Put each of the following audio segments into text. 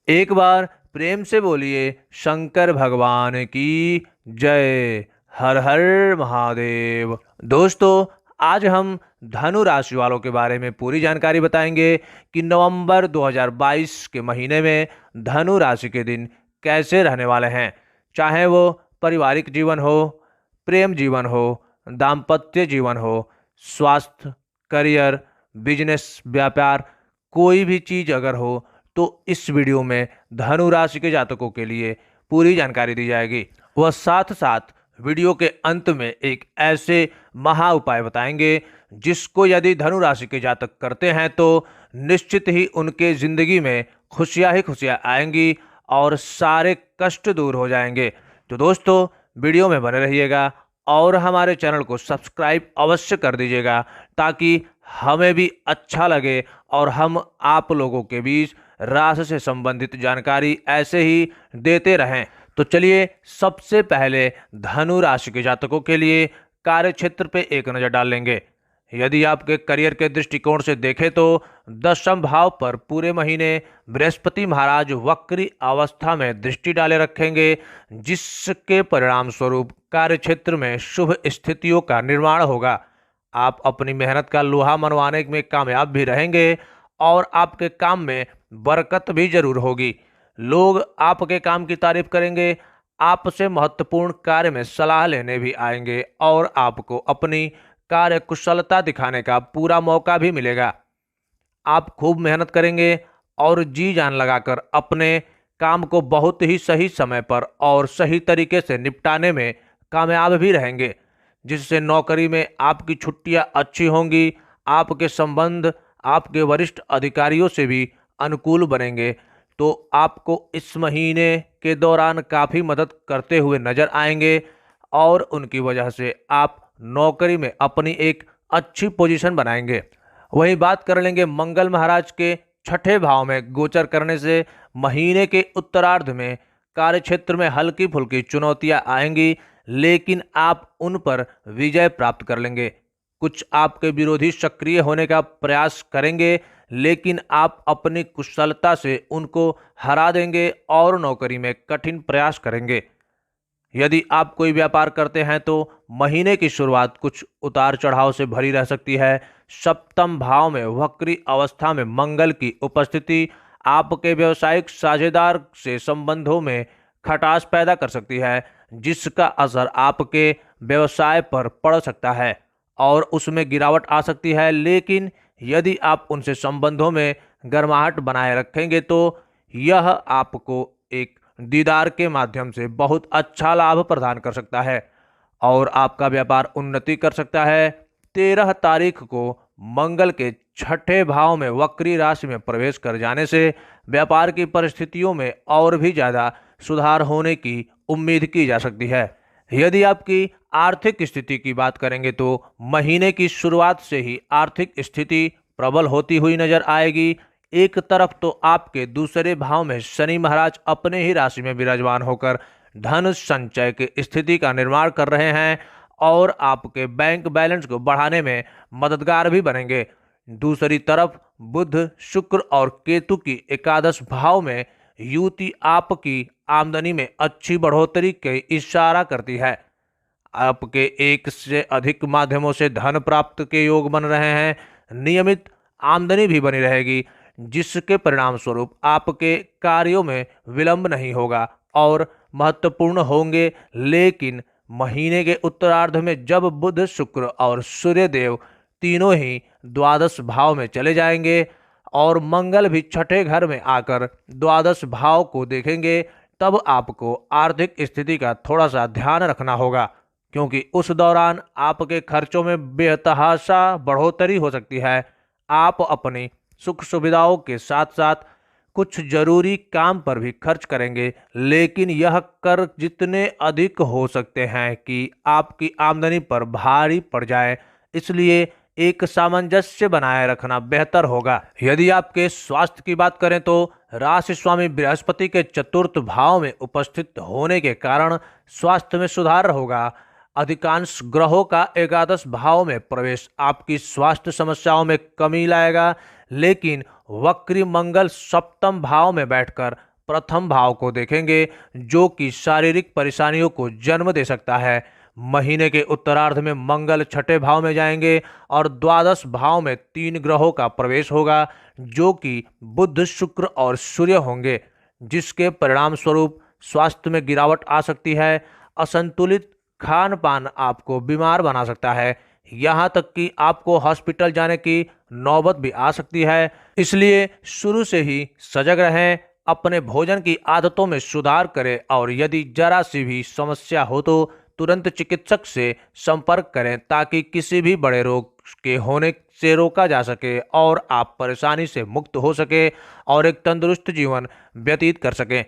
एक बार प्रेम से बोलिए शंकर भगवान की जय। हर हर महादेव। दोस्तों, आज हम धनु राशि वालों के बारे में पूरी जानकारी बताएंगे कि नवंबर 2022 के महीने में धनु राशि के दिन कैसे रहने वाले हैं। चाहे वो पारिवारिक जीवन हो, प्रेम जीवन हो, दाम्पत्य जीवन हो, स्वास्थ्य, करियर, बिजनेस, व्यापार, कोई भी चीज अगर हो तो इस वीडियो में धनु राशि के जातकों के लिए पूरी जानकारी दी जाएगी। वह साथ साथ वीडियो के अंत में एक ऐसे महा उपाय बताएंगे जिसको यदि धनु राशि के जातक करते हैं तो निश्चित ही उनके जिंदगी में खुशियां ही खुशियां आएंगी और सारे कष्ट दूर हो जाएंगे। तो दोस्तों, वीडियो में बने रहिएगा और हमारे चैनल को सब्सक्राइब अवश्य कर दीजिएगा ताकि हमें भी अच्छा लगे और हम आप लोगों के बीच राशि से संबंधित जानकारी ऐसे ही देते रहें। तो चलिए सबसे पहले धनु राशि के जातकों के लिए कार्य क्षेत्र पे एक नजर डाल लेंगे। यदि आपके करियर के दृष्टिकोण से देखें तो दशम भाव पर पूरे महीने बृहस्पति महाराज वक्री अवस्था में दृष्टि डाले रखेंगे, जिसके परिणाम स्वरूप कार्य क्षेत्र में शुभ स्थितियों का निर्माण होगा। आप अपनी मेहनत का लोहा मनवाने में कामयाब भी रहेंगे और आपके काम में बरकत भी जरूर होगी। लोग आपके काम की तारीफ करेंगे, आपसे महत्वपूर्ण कार्य में सलाह लेने भी आएंगे और आपको अपनी कार्य कुशलता दिखाने का पूरा मौका भी मिलेगा। आप खूब मेहनत करेंगे और जी जान लगाकर अपने काम को बहुत ही सही समय पर और सही तरीके से निपटाने में कामयाब भी रहेंगे, जिससे नौकरी में आपकी छुट्टियां अच्छी होंगी। आपके संबंध आपके वरिष्ठ अधिकारियों से भी अनुकूल बनेंगे, तो आपको इस महीने के दौरान काफ़ी मदद करते हुए नजर आएंगे और उनकी वजह से आप नौकरी में अपनी एक अच्छी पोजीशन बनाएंगे। वहीं बात कर लेंगे मंगल महाराज के छठे भाव में गोचर करने से महीने के उत्तरार्ध में कार्य क्षेत्र में हल्की फुल्की चुनौतियां आएंगी, लेकिन आप उन पर विजय प्राप्त कर लेंगे। कुछ आपके विरोधी सक्रिय होने का प्रयास करेंगे, लेकिन आप अपनी कुशलता से उनको हरा देंगे और नौकरी में कठिन प्रयास करेंगे। यदि आप कोई व्यापार करते हैं तो महीने की शुरुआत कुछ उतार चढ़ाव से भरी रह सकती है। सप्तम भाव में वक्री अवस्था में मंगल की उपस्थिति आपके व्यवसायिक साझेदार से संबंधों में खटास पैदा कर सकती है, जिसका असर आपके व्यवसाय पर पड़ सकता है और उसमें गिरावट आ सकती है। लेकिन यदि आप उनसे संबंधों में गर्माहट बनाए रखेंगे तो यह आपको एक दीदार के माध्यम से बहुत अच्छा लाभ प्रदान कर सकता है और आपका व्यापार उन्नति कर सकता है। 13 तारीख को मंगल के छठे भाव में वक्री राशि में प्रवेश कर जाने से व्यापार की परिस्थितियों में और भी ज़्यादा सुधार होने की उम्मीद की जा सकती है। यदि आपकी आर्थिक स्थिति की बात करेंगे तो महीने की शुरुआत से ही आर्थिक स्थिति प्रबल होती हुई नजर आएगी। एक तरफ तो आपके दूसरे भाव में शनि महाराज अपने ही राशि में विराजमान होकर धन संचय की स्थिति का निर्माण कर रहे हैं और आपके बैंक बैलेंस को बढ़ाने में मददगार भी बनेंगे। दूसरी तरफ बुध, शुक्र और केतु की एकादश भाव में युति आपकी आमदनी में अच्छी बढ़ोतरी के इशारा करती है। आपके एक से अधिक माध्यमों से धन प्राप्त के योग बन रहे हैं। नियमित आमदनी भी बनी रहेगी, जिसके परिणाम स्वरूप आपके कार्यों में विलंब नहीं होगा और महत्वपूर्ण होंगे। लेकिन महीने के उत्तरार्ध में जब बुध, शुक्र और सूर्य देव तीनों ही द्वादश भाव में चले जाएंगे और मंगल भी छठे घर में आकर द्वादश भाव को देखेंगे, तब आपको आर्थिक स्थिति का थोड़ा सा ध्यान रखना होगा, क्योंकि उस दौरान आपके खर्चों में बेतहाशा बढ़ोतरी हो सकती है। आप अपनी सुख सुविधाओं के साथ साथ कुछ जरूरी काम पर भी खर्च करेंगे, लेकिन यह कर जितने अधिक हो सकते हैं कि आपकी आमदनी पर भारी पड़ जाए, इसलिए एक सामंजस्य बनाए रखना बेहतर होगा। यदि आपके स्वास्थ्य की बात करें तो राशि स्वामी बृहस्पति के चतुर्थ भाव में उपस्थित होने के कारण स्वास्थ्य में सुधार होगा। अधिकांश ग्रहों का एकादश भाव में प्रवेश आपकी स्वास्थ्य समस्याओं में कमी लाएगा, लेकिन वक्री मंगल सप्तम भाव में बैठकर प्रथम भाव को देखेंगे, जो कि शारीरिक परेशानियों को जन्म दे सकता है। महीने के उत्तरार्ध में मंगल छठे भाव में जाएंगे और द्वादश भाव में 3 ग्रहों का प्रवेश होगा, जो कि बुध, शुक्र और सूर्य होंगे, जिसके परिणाम स्वरूप स्वास्थ्य में गिरावट आ सकती है। असंतुलित खान पान आपको बीमार बना सकता है, यहाँ तक कि आपको हॉस्पिटल जाने की नौबत भी आ सकती है। इसलिए शुरू से ही सजग रहें, अपने भोजन की आदतों में सुधार करें और यदि जरा सी भी समस्या हो तो तुरंत चिकित्सक से संपर्क करें, ताकि किसी भी बड़े रोग के होने से रोका जा सके और आप परेशानी से मुक्त हो सके और एक तंदुरुस्त जीवन व्यतीत कर सकें।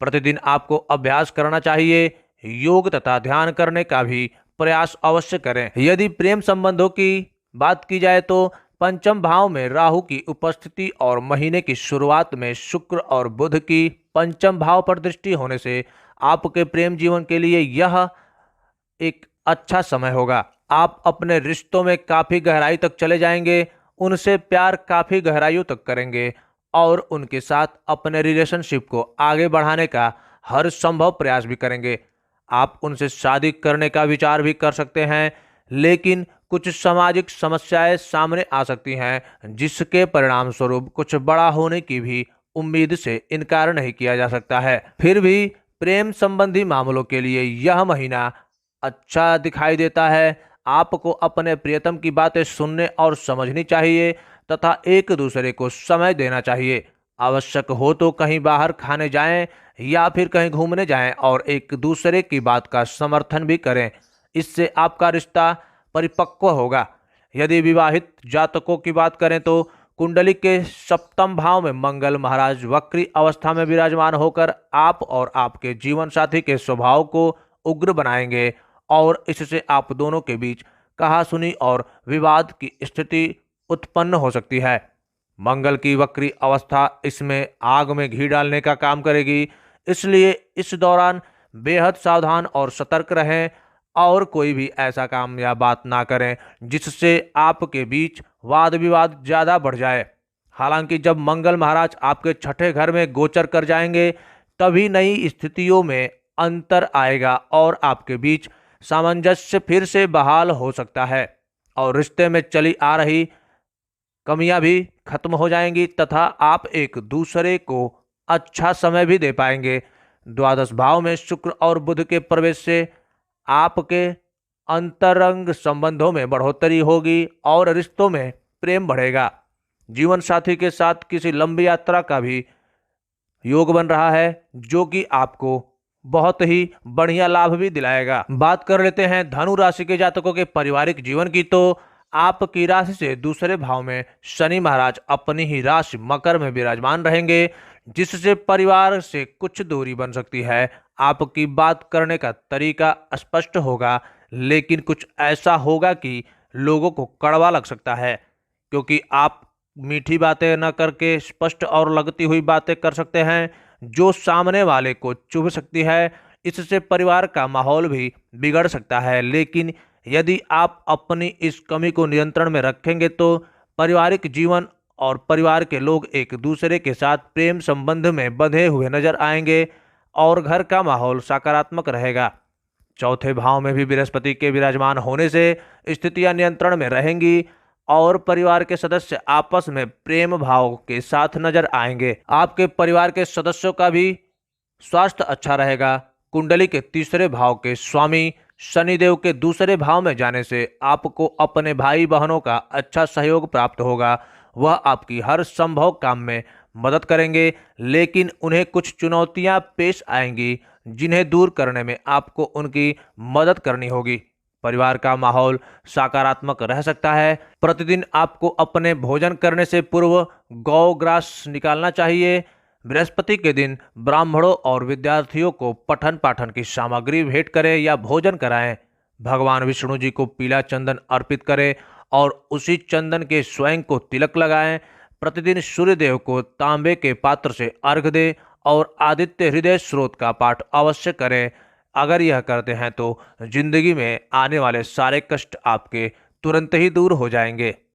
प्रतिदिन आपको अभ्यास करना चाहिए। योग तथा ध्यान करने का भी प्रयास अवश्य करें। यदि प्रेम संबंधों की बात की जाए तो पंचम भाव में राहु की उपस्थिति और महीने की शुरुआत में शुक्र और बुध की पंचम भाव पर दृष्टि होने से आपके प्रेम जीवन के लिए यह एक अच्छा समय होगा। आप अपने रिश्तों में काफी गहराई तक चले जाएंगे, उनसे प्यार काफी गहराइयों तक करेंगे और उनके साथ अपने रिलेशनशिप को आगे बढ़ाने का हर संभव प्रयास भी करेंगे। आप उनसे शादी करने का विचार भी कर सकते हैं, लेकिन कुछ सामाजिक समस्याएं सामने आ सकती हैं, जिसके परिणाम स्वरूप कुछ बड़ा होने की भी उम्मीद से इनकार नहीं किया जा सकता है। फिर भी प्रेम संबंधी मामलों के लिए यह महीना अच्छा दिखाई देता है। आपको अपने प्रियतम की बातें सुनने और समझनी चाहिए तथा एक दूसरे को समय देना चाहिए। आवश्यक हो तो कहीं बाहर खाने जाएं या फिर कहीं घूमने जाएं और एक दूसरे की बात का समर्थन भी करें। इससे आपका रिश्ता परिपक्व होगा। यदि विवाहित जातकों की बात करें तो कुंडली के सप्तम भाव में मंगल महाराज वक्री अवस्था में विराजमान होकर आप और आपके जीवन साथी के स्वभाव को उग्र बनाएंगे और इससे आप दोनों के बीच कहासुनी और विवाद की स्थिति उत्पन्न हो सकती है। मंगल की वक्री अवस्था इसमें आग में घी डालने का काम करेगी, इसलिए इस दौरान बेहद सावधान और सतर्क रहें और कोई भी ऐसा काम या बात ना करें जिससे आपके बीच वाद विवाद ज्यादा बढ़ जाए। हालांकि जब मंगल महाराज आपके छठे घर में गोचर कर जाएंगे, तभी नई स्थितियों में अंतर आएगा और आपके बीच सामंजस्य फिर से बहाल हो सकता है और रिश्ते में चली आ रही कमियां भी खत्म हो जाएंगी तथा आप एक दूसरे को अच्छा समय भी दे पाएंगे। द्वादश भाव में शुक्र और बुध के प्रवेश से आपके अंतरंग संबंधों में बढ़ोतरी होगी और रिश्तों में प्रेम बढ़ेगा। जीवन साथी के साथ किसी लंबी यात्रा का भी योग बन रहा है, जो कि आपको बहुत ही बढ़िया लाभ भी दिलाएगा। बात कर लेते हैं धनु राशि के जातकों के पारिवारिक जीवन की, तो आपकी राशि से दूसरे भाव में शनि महाराज अपनी ही राशि मकर में विराजमान रहेंगे, जिससे परिवार से कुछ दूरी बन सकती है। आपकी बात करने का तरीका स्पष्ट होगा, लेकिन कुछ ऐसा होगा कि लोगों को कड़वा लग सकता है, क्योंकि आप मीठी बातें न करके स्पष्ट और लगती हुई बातें कर सकते हैं, जो सामने वाले को चुभ सकती है। इससे परिवार का माहौल भी बिगड़ सकता है, लेकिन यदि आप अपनी इस कमी को नियंत्रण में रखेंगे तो पारिवारिक जीवन और परिवार के लोग एक दूसरे के साथ प्रेम संबंध में बंधे हुए नजर आएंगे और घर का माहौल सकारात्मक रहेगा। चौथे भाव में भी बृहस्पति के विराजमान होने से स्थितियां नियंत्रण में रहेंगी और परिवार के सदस्य आपस में प्रेम भाव के साथ नजर आएंगे। आपके परिवार के सदस्यों का भी स्वास्थ्य अच्छा रहेगा। कुंडली के तीसरे भाव के स्वामी शनिदेव के दूसरे भाव में जाने से आपको अपने भाई बहनों का अच्छा सहयोग प्राप्त होगा। वह आपकी हर संभव काम में मदद करेंगे, लेकिन उन्हें कुछ चुनौतियां पेश आएंगी जिन्हें दूर करने में आपको उनकी मदद करनी होगी। परिवार का माहौल सकारात्मक रह सकता है। प्रतिदिन आपको अपने भोजन करने से पूर्व गौ ग्रास निकालना चाहिए। बृहस्पति के दिन ब्राह्मणों और विद्यार्थियों को पठन पाठन की सामग्री भेंट करें या भोजन कराएं। भगवान विष्णु जी को पीला चंदन अर्पित करें और उसी चंदन के स्वयं को तिलक लगाएं। प्रतिदिन सूर्यदेव को तांबे के पात्र से अर्घ दें और आदित्य हृदय स्रोत का पाठ अवश्य करें। अगर यह करते हैं तो जिंदगी में आने वाले सारे कष्ट आपके तुरंत ही दूर हो जाएंगे।